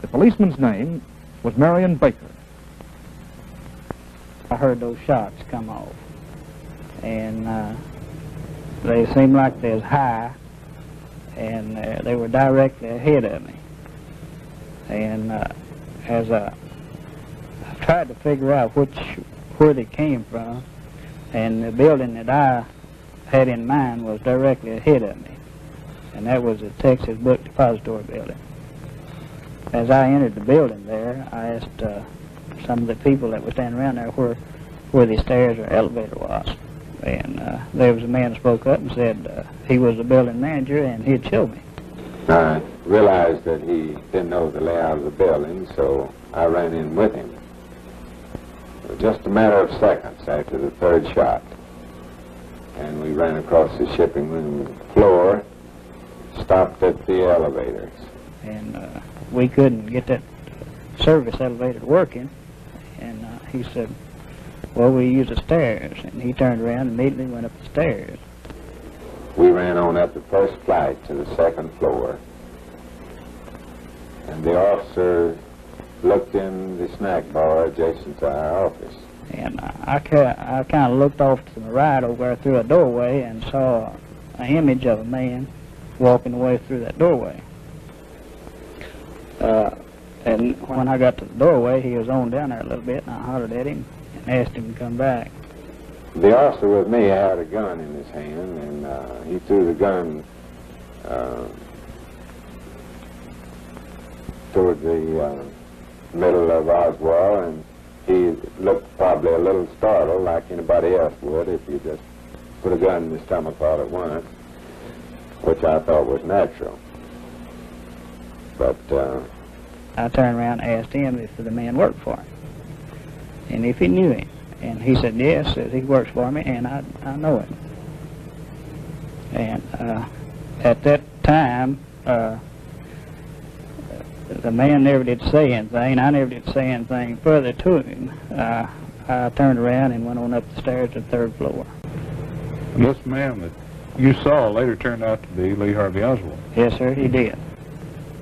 The policeman's name was Marion Baker. I heard those shots come off, and they seemed like they was high, and they were directly ahead of me. And as I tried to figure out where they came from, and the building that I had in mind was directly ahead of me, and that was the Texas Book Depository building. As I entered the building there, I asked some of the people that were standing around there where the stairs or elevator was. And there was a man who spoke up and said he was the building manager and he'd show me. I realized that he didn't know the layout of the building, so I ran in with him. It was just a matter of seconds after the third shot, and we ran across the shipping room floor, stopped at the elevators. And we couldn't get that service elevator working, and he said, well, we use the stairs. And he turned around and immediately went up the stairs. We ran on up the first flight to the second floor, and the officer looked in the snack bar adjacent to our office. And I kind of looked off to the right over there through a doorway and saw an image of a man walking away through that doorway. And when I got to the doorway, he was on down there a little bit, and I hollered at him and asked him to come back. The officer with me had a gun in his hand, and he threw the gun toward the middle of Oswald, and he looked probably a little startled, like anybody else would if you just put a gun in his stomach all at once, which I thought was natural. But I turned around and asked him if the man worked for him and if he knew him. And he said, yes, he works for me, and I know him. And at that time, the man never did say anything. I never did say anything further to him. I turned around and went on up the stairs to the third floor. This man that you saw later turned out to be Lee Harvey Oswald. Yes, sir, he did.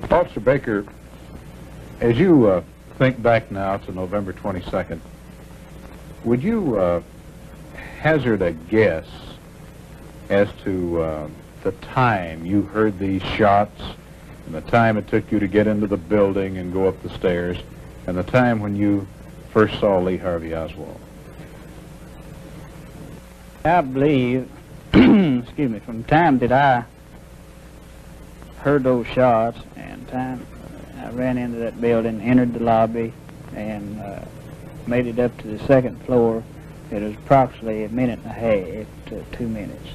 Officer Baker, as you think back now to November 22nd, would you hazard a guess as to the time you heard these shots and the time it took you to get into the building and go up the stairs and the time when you first saw Lee Harvey Oswald? I believe, excuse me, from the time that I heard those shots and time I ran into that building, entered the lobby, and made it up to the second floor, it was approximately a minute and a half to 2 minutes.